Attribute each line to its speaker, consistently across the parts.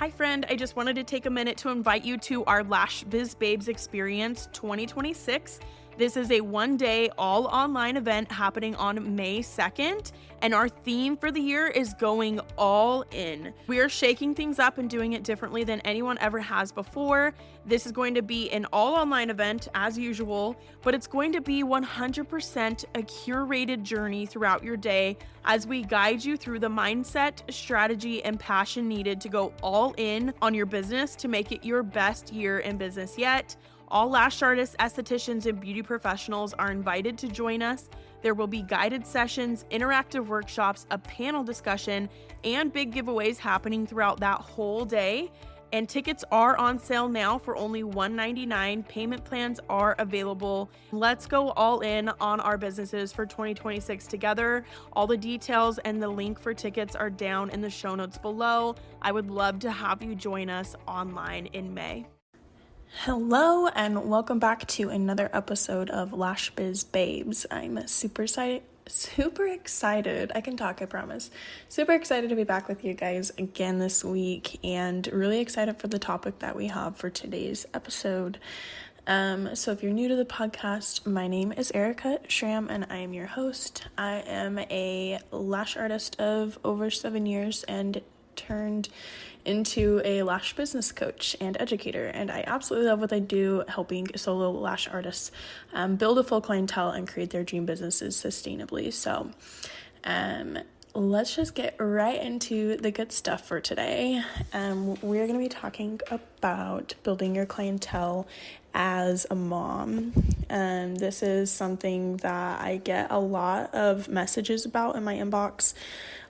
Speaker 1: Hi friend, I just wanted to take a minute to invite you to our Lash Biz Babes Experience 2026. This is a one-day all online event happening on May 2nd, and our theme for the year is going all in. We are shaking things up and doing it differently than anyone ever has before. This is going to be an all online event as usual, but it's going to be 100% a curated journey throughout your day as we guide you through the mindset, strategy, and passion needed to go all in on your business to make it your best year in business yet. All lash artists, estheticians, and beauty professionals are invited to join us. There will be guided sessions, interactive workshops, a panel discussion, and big giveaways happening throughout that whole day. And tickets are on sale now for only $199. Payment plans are available. Let's go all in on our businesses for 2026 together. All the details and the link for tickets are down in the show notes below. I would love to have you join us online in May.
Speaker 2: Hello and welcome back to another episode of Lash Biz Babes. I'm super excited. I can talk, I promise. Super excited to be back with you guys again this week and really excited for the topic that we have for today's episode. So if you're new to the podcast, my name is Erica Schramm and I am your host. I am a lash artist of over 7 years and turned into a lash business coach and educator, and I absolutely love what I do, helping solo lash artists build a full clientele and create their dream businesses sustainably. So let's just get right into the good stuff for today. We're going to be talking about building your clientele as a mom. This is something that I get a lot of messages about in my inbox,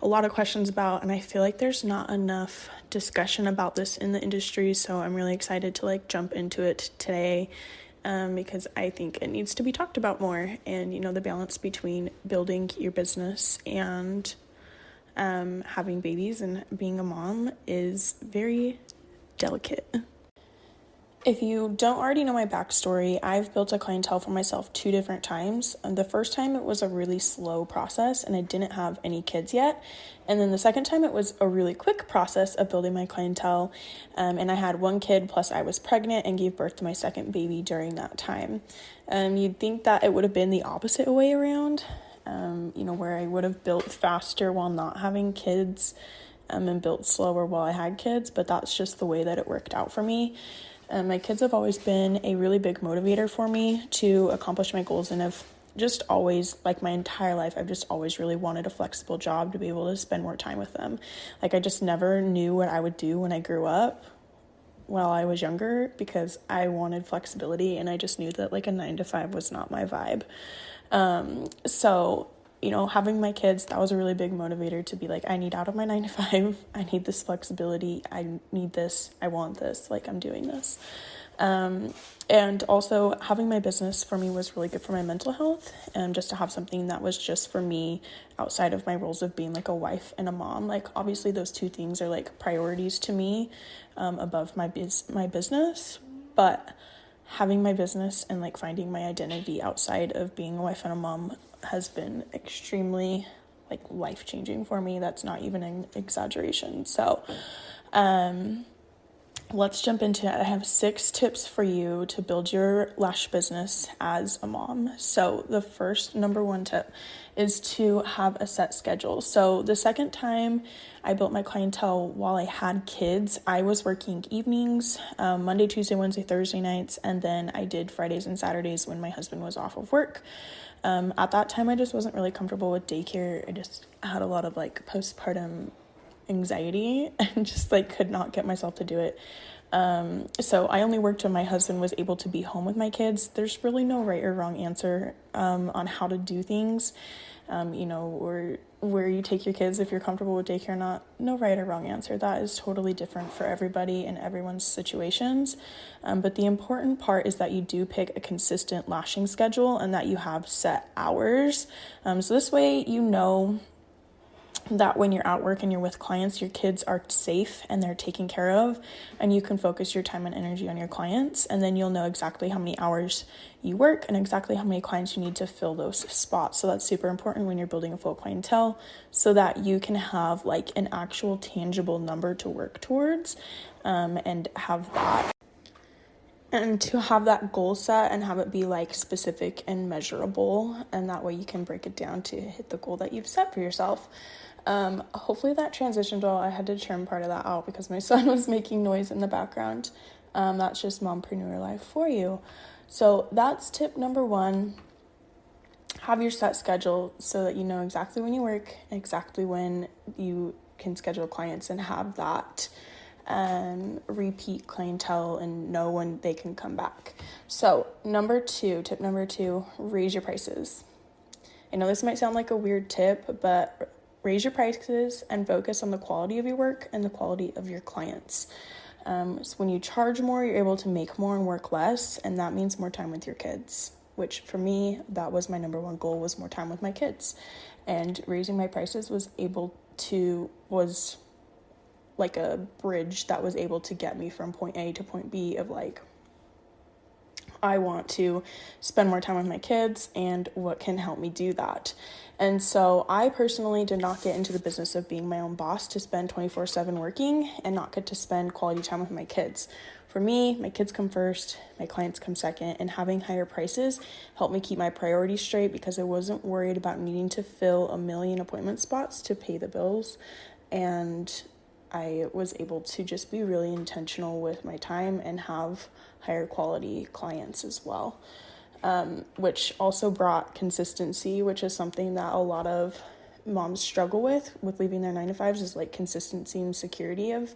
Speaker 2: a lot of questions about, and I feel like there's not enough discussion about this in the industry, so I'm really excited to jump into it today because I think it needs to be talked about more. And the balance between building your business and having babies and being a mom is very delicate. If you don't already know my backstory, I've built a clientele for myself 2 different times. The first time it was a really slow process and I didn't have any kids yet. And then the second time it was a really quick process of building my clientele. And I had 1 kid, plus I was pregnant and gave birth to my second baby during that time. You'd think that it would have been the opposite way around, where I would have built faster while not having kids and built slower while I had kids, but that's just the way that it worked out for me. My kids have always been a really big motivator for me to accomplish my goals, and have just always, my entire life, I've just always really wanted a flexible job to be able to spend more time with them. I just never knew what I would do when I grew up while I was younger because I wanted flexibility, and I just knew that a 9-to-5 was not my vibe. So having my kids, that was a really big motivator to be I need out of my 9-to-5. I need this flexibility. I need this. I want this. I'm doing this. And also having my business for me was really good for my mental health, and just to have something that was just for me outside of my roles of being a wife and a mom. Obviously those 2 things are priorities to me, above my business, but having my business and finding my identity outside of being a wife and a mom has been extremely life-changing for me. That's not even an exaggeration. So let's jump into it. I have 6 tips for you to build your lash business as a mom. So the first, number 1 tip is to have a set schedule. So the second time I built my clientele while I had kids, I was working evenings, Monday, Tuesday, Wednesday, Thursday nights, and then I did Fridays and Saturdays when my husband was off of work. At that time, I just wasn't really comfortable with daycare. I just had a lot of postpartum anxiety and just could not get myself to do it. So I only worked when my husband was able to be home with my kids. There's really no right or wrong answer on how to do things, or where you take your kids, if you're comfortable with daycare or not. No right or wrong answer. That is totally different for everybody and everyone's situations. But the important part is that you do pick a consistent lashing schedule and that you have set hours. So this way, that when you're at work and you're with clients, your kids are safe and they're taken care of, and you can focus your time and energy on your clients. And then you'll know exactly how many hours you work and exactly how many clients you need to fill those spots. So that's super important when you're building a full clientele, so that you can have like an actual tangible number to work towards, and have that. And to have that goal set and have it be like specific and measurable, and that way you can break it down to hit the goal that you've set for yourself. Hopefully that transitioned well. I had to trim part of that out because my son was making noise in the background. That's just mompreneur life for you. So that's tip number 1. Have your set schedule so that you know exactly when you work, exactly when you can schedule clients, and have that repeat clientele and know when they can come back. So tip number two, raise your prices. I know this might sound like a weird tip, but raise your prices and focus on the quality of your work and the quality of your clients. So when you charge more, you're able to make more and work less, and that means more time with your kids, which for me, that was my number 1 goal, was more time with my kids. And raising my prices was like a bridge that was able to get me from point A to point B of like, I want to spend more time with my kids and what can help me do that. And so I personally did not get into the business of being my own boss to spend 24/7 working and not get to spend quality time with my kids. For me, my kids come first, my clients come second, and having higher prices helped me keep my priorities straight because I wasn't worried about needing to fill a million appointment spots to pay the bills. And I was able to just be really intentional with my time and have higher quality clients as well, which also brought consistency, which is something that a lot of moms struggle with leaving their 9-to-5s, is like consistency and security of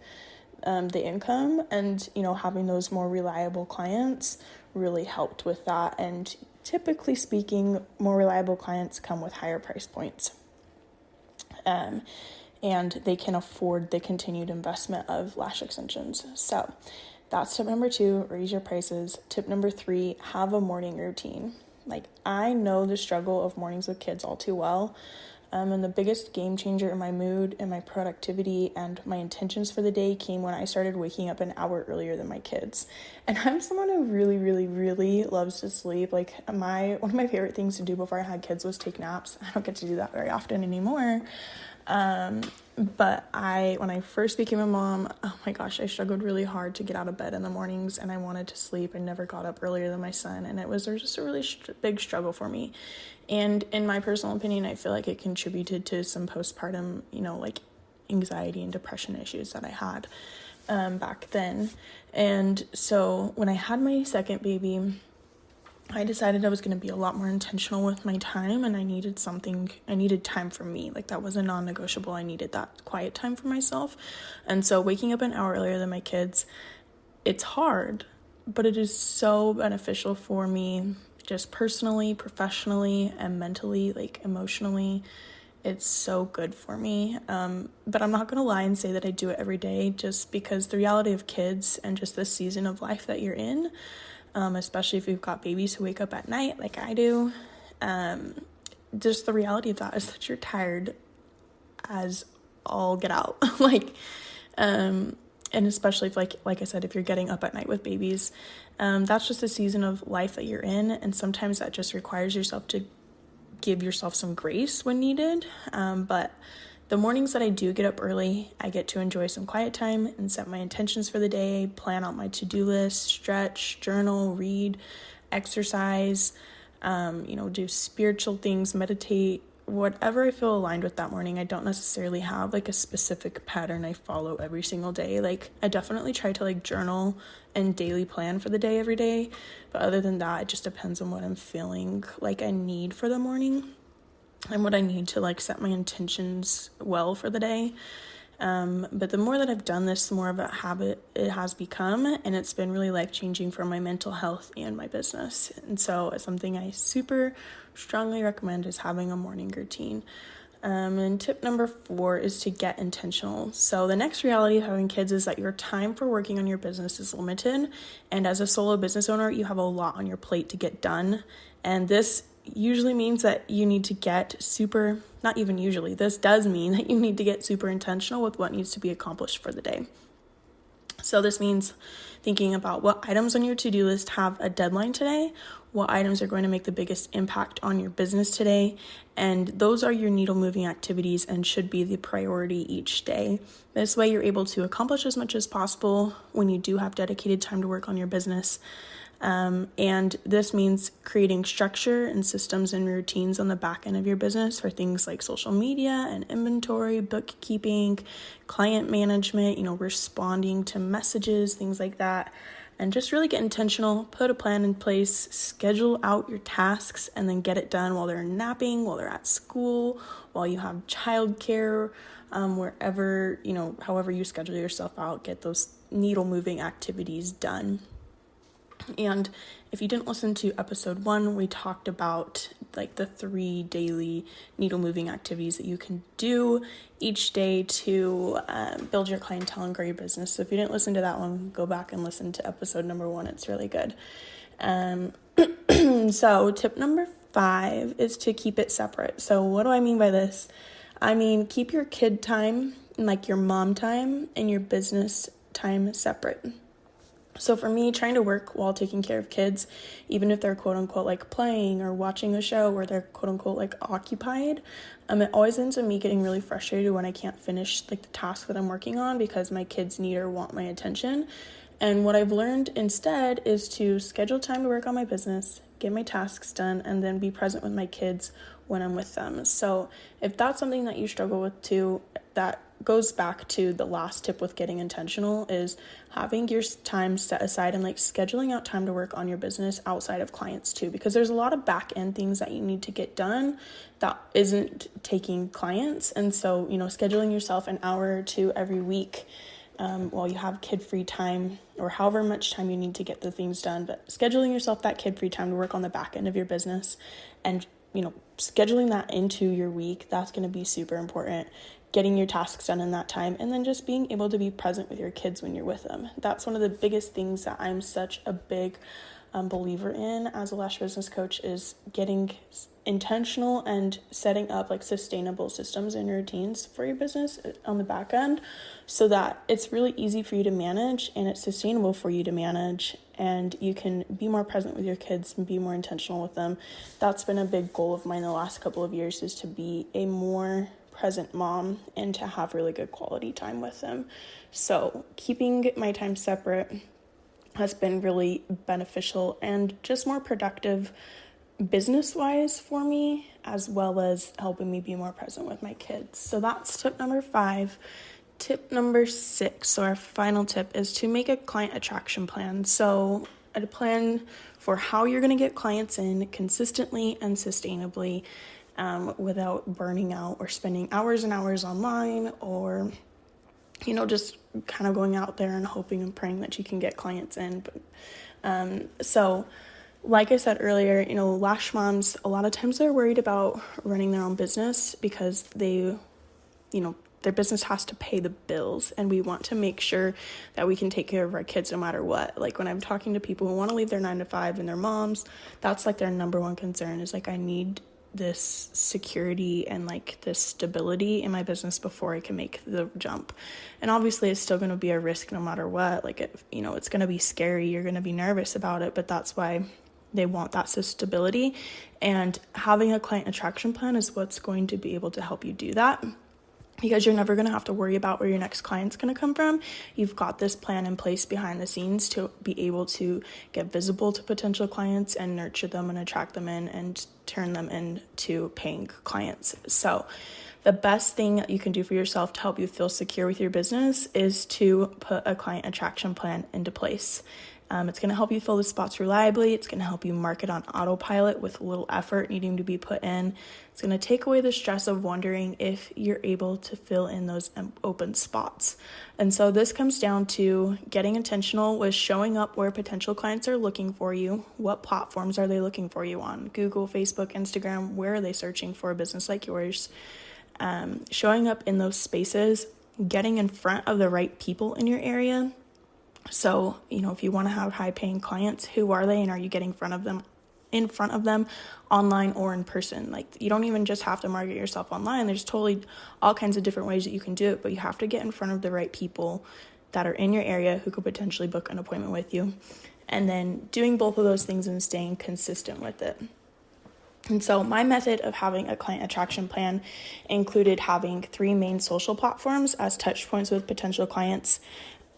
Speaker 2: the income. And, having those more reliable clients really helped with that. And typically speaking, more reliable clients come with higher price points. And they can afford the continued investment of lash extensions. So that's tip number 2, raise your prices. Tip number 3, have a morning routine. Like, I know the struggle of mornings with kids all too well. And the biggest game changer in my mood and my productivity and my intentions for the day came when I started waking up an hour earlier than my kids. And I'm someone who really, really, really loves to sleep. Like, one of my favorite things to do before I had kids was take naps. I don't get to do that very often anymore. But when I first became a mom, oh my gosh, I struggled really hard to get out of bed in the mornings, and I wanted to sleep. I never got up earlier than my son, and it was just a really big struggle for me. And in my personal opinion, I feel like it contributed to some postpartum, like anxiety and depression issues that I had, back then. And so when I had my second baby, I decided I was going to be a lot more intentional with my time, and I needed time for me. Like, that was a non-negotiable. I needed that quiet time for myself. And so waking up an hour earlier than my kids, it's hard, but it is so beneficial for me, just personally, professionally, and mentally, like emotionally. It's so good for me. But I'm not going to lie and say that I do it every day, just because the reality of kids and just the season of life that you're in, especially if you've got babies who wake up at night like I do, just the reality of that is that you're tired as all get out. And especially if like I said, if you're getting up at night with babies, that's just a season of life that you're in. And sometimes that just requires yourself to give yourself some grace when needed. But the mornings that I do get up early, I get to enjoy some quiet time and set my intentions for the day, plan out my to-do list, stretch, journal, read, exercise, do spiritual things, meditate, whatever I feel aligned with that morning. I don't necessarily have like a specific pattern I follow every single day. Like, I definitely try to like journal and daily plan for the day every day. But other than that, it just depends on what I'm feeling like I need for the morning and what I need to like set my intentions well for the day. But the more that I've done this, the more of a habit it has become, and it's been really life-changing for my mental health and my business. And so it's something I super strongly recommend, is having a morning routine. And tip number 4 is to get intentional. So the next reality of having kids is that your time for working on your business is limited. And as a solo business owner, you have a lot on your plate to get done. And this usually means that you need to get not even usually, this does mean that you need to get super intentional with what needs to be accomplished for the day. So this means thinking about what items on your to-do list have a deadline today, what items are going to make the biggest impact on your business today, and those are your needle moving activities and should be the priority each day. This way you're able to accomplish as much as possible when you do have dedicated time to work on your business. And this means creating structure and systems and routines on the back end of your business for things like social media and inventory, bookkeeping, client management, responding to messages, things like that. And just really get intentional, put a plan in place, schedule out your tasks, and then get it done while they're napping, while they're at school, while you have childcare, wherever, however you schedule yourself out, get those needle moving activities done. And if you didn't listen to episode 1, we talked about like the 3 daily needle moving activities that you can do each day to build your clientele and grow your business. So if you didn't listen to that one, go back and listen to episode number 1. It's really good. So tip number 5 is to keep it separate. So what do I mean by this? I mean, keep your kid time, like your mom time, and your business time separate. So for me, trying to work while taking care of kids, even if they're quote unquote like playing or watching a show where they're quote unquote like occupied, it always ends up me getting really frustrated when I can't finish like the task that I'm working on because my kids need or want my attention. And what I've learned instead is to schedule time to work on my business, get my tasks done, and then be present with my kids when I'm with them. So if that's something that you struggle with too, that goes back to the last tip with getting intentional, is having your time set aside and like scheduling out time to work on your business outside of clients too, because there's a lot of back end things that you need to get done that isn't taking clients. And so, scheduling yourself an hour or 2 every week while you have kid-free time, or however much time you need to get the things done, but scheduling yourself that kid-free time to work on the back end of your business and scheduling that into your week, that's going to be super important. Getting your tasks done in that time, and then just being able to be present with your kids when you're with them. That's one of the biggest things that I'm such a big believer in as a Lash business coach, is getting intentional and setting up like sustainable systems and routines for your business on the back end so that it's really easy for you to manage and it's sustainable for you to manage, and you can be more present with your kids and be more intentional with them. That's been a big goal of mine the last couple of years, is to be a more present mom and to have really good quality time with them. So keeping my time separate has been really beneficial and just more productive business-wise for me, as well as helping me be more present with my kids. So that's tip number 5. Tip number 6, so our final tip, is to make a client attraction plan. So a plan for how you're going to get clients in consistently and sustainably, without burning out or spending hours and hours online, or just kind of going out there and hoping and praying that you can get clients in. But so like I said earlier, lash moms, a lot of times they're worried about running their own business because their business has to pay the bills, and we want to make sure that we can take care of our kids no matter what. Like when I'm talking to people who want to leave their 9 to 5 and their moms, that's like their number one concern, is like, I need this security and like this stability in my business before I can make the jump. And obviously it's still going to be a risk no matter what. Like it's going to be scary, you're going to be nervous about it, but that's why they want that stability. And having a client attraction plan is what's going to be able to help you do that, because you're never going to have to worry about where your next client's going to come from. You've got this plan in place behind the scenes to be able to get visible to potential clients and nurture them and attract them in and turn them into paying clients. So the best thing that you can do for yourself to help you feel secure with your business is to put a client attraction plan into place. It's going to help you fill the spots reliably. It's going to help you market on autopilot with little effort needing to be put in. It's going to take away the stress of wondering if you're able to fill in those open spots. And so this comes down to getting intentional with showing up where potential clients are looking for you. What platforms are they looking for you on? Google, Facebook, Instagram, where are they searching for a business like yours? Showing up in those spaces, getting in front of the right people in your area. So, if you want to have high paying clients, who are they and are you getting in front of them in front of them online or in person. Like, you don't even just have to market yourself online. There's totally all kinds of different ways that you can do it, but you have to get in front of the right people that are in your area who could potentially book an appointment with you. And then doing both of those things and staying consistent with it. And so my method of having a client attraction plan included having 3 main social platforms as touch points with potential clients,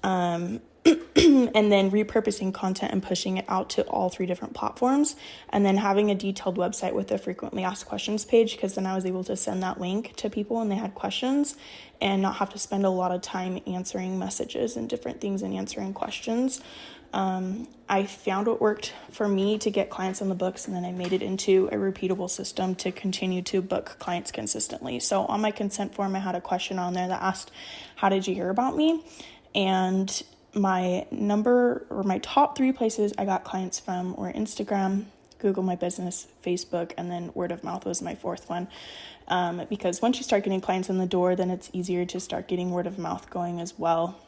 Speaker 2: and then repurposing content and pushing it out to all 3 different platforms, and then having a detailed website with a frequently asked questions page, because then I was able to send that link to people when they had questions and not have to spend a lot of time answering messages and different things and answering questions. I found what worked for me to get clients on the books, and then I made it into a repeatable system to continue to book clients consistently. So on my consent form, I had a question on there that asked, how did you hear about me? And my top 3 places I got clients from were Instagram, Google My Business, Facebook, and then word of mouth was my 4th one. Because once you start getting clients in the door, then it's easier to start getting word of mouth going as well.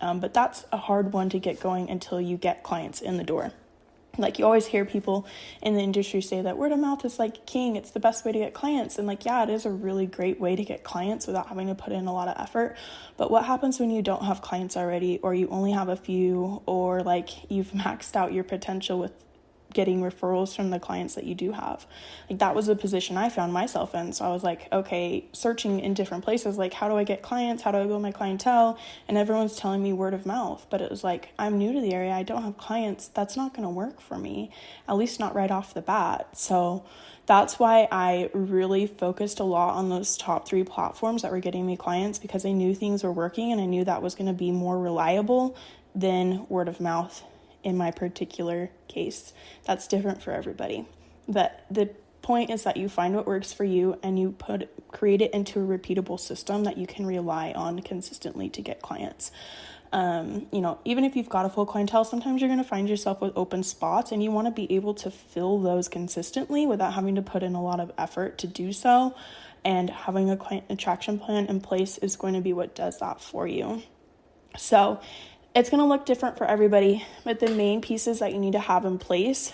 Speaker 2: But that's a hard one to get going until you get clients in the door. Like, you always hear people in the industry say that word of mouth is like king. It's the best way to get clients. And like, yeah, it is a really great way to get clients without having to put in a lot of effort. But what happens when you don't have clients already, or you only have a few, or like you've maxed out your potential with getting referrals from the clients that you do have? Like, that was the position I found myself in. So I was like, okay, searching in different places, like, how do I get clients? How do I build my clientele? And everyone's telling me word of mouth, but it was like, I'm new to the area. I don't have clients. That's not going to work for me, at least not right off the bat. So that's why I really focused a lot on those top 3 platforms that were getting me clients, because I knew things were working and I knew that was going to be more reliable than word of mouth. In my particular case, that's different for everybody. But the point is that you find what works for you and you create it into a repeatable system that you can rely on consistently to get clients. Even if you've got a full clientele, sometimes you're going to find yourself with open spots, and you want to be able to fill those consistently without having to put in a lot of effort to do so. And having a client attraction plan in place is going to be what does that for you. So it's going to look different for everybody, but the main pieces that you need to have in place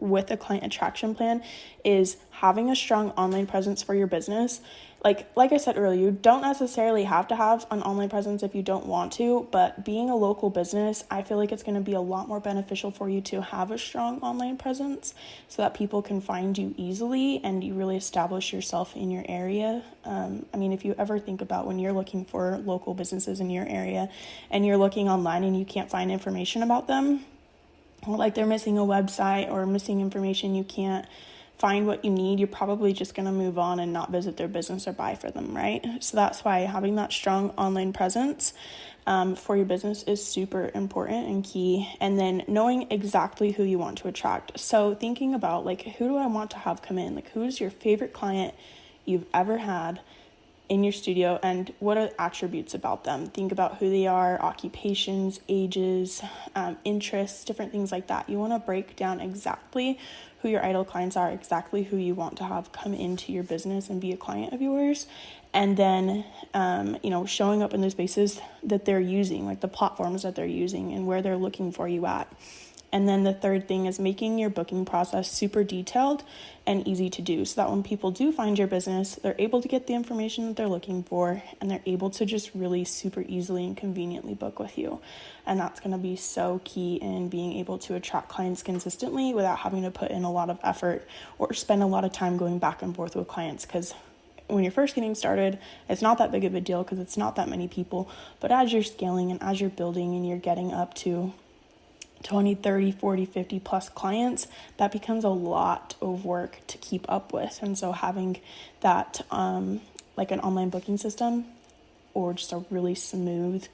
Speaker 2: with a client attraction plan is having a strong online presence for your business. Like I said earlier, you don't necessarily have to have an online presence if you don't want to, but being a local business, I feel like it's going to be a lot more beneficial for you to have a strong online presence so that people can find you easily and you really establish yourself in your area. If you ever think about when you're looking for local businesses in your area and you're looking online and you can't find information about them, or like they're missing a website or missing information, you can't find what you need, you're probably just going to move on and not visit their business or buy for them, right? So that's why having that strong online presence for your business is super important and key. And then knowing exactly who you want to attract. So thinking about, like, who do I want to have come in? Like, who's your favorite client you've ever had in your studio, and what are the attributes about them? Think about who they are, occupations, ages, interests, different things like that. You want to break down exactly who your ideal clients are, exactly who you want to have come into your business and be a client of yours. And then, showing up in the spaces that they're using, like the platforms that they're using and where they're looking for you at. And then the third thing is making your booking process super detailed and easy to do, so that when people do find your business, they're able to get the information that they're looking for, and they're able to just really super easily and conveniently book with you. And that's going to be so key in being able to attract clients consistently without having to put in a lot of effort or spend a lot of time going back and forth with clients. Because when you're first getting started, it's not that big of a deal because it's not that many people. But as you're scaling and as you're building and you're getting up to 20, 30, 40, 50 plus clients, that becomes a lot of work to keep up with. And so having that like an online booking system or just a really smooth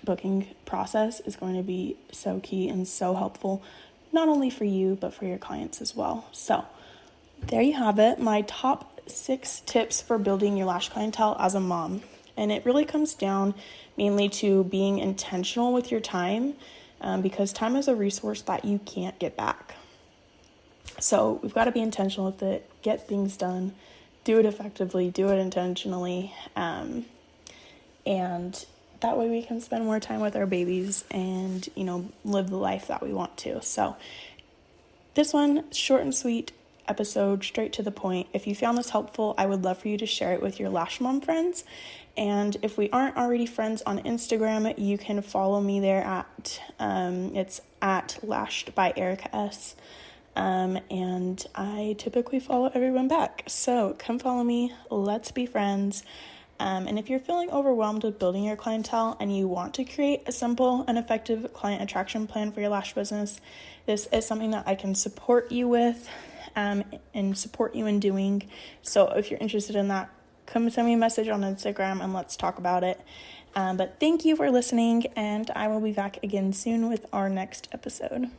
Speaker 2: booking process is going to be so key and so helpful, not only for you, but for your clients as well. So there you have it, my top 6 tips for building your lash clientele as a mom. And it really comes down mainly to being intentional with your time, because time is a resource that you can't get back. So we've got to be intentional with it, get things done, do it effectively, do it intentionally, and that way we can spend more time with our babies and, live the life that we want to. So This one, short and sweet episode, straight to the point. If you found this helpful, I would love for you to share it with your Lash Mom friends. And if we aren't already friends on Instagram, you can follow me there at, it's at Lashed by Erica S. And I typically follow everyone back. So come follow me. Let's be friends. And if you're feeling overwhelmed with building your clientele and you want to create a simple and effective client attraction plan for your lash business, this is something that I can support you with, and support you in doing. So if you're interested in that, come send me a message on Instagram and let's talk about it. But thank you for listening, and I will be back again soon with our next episode.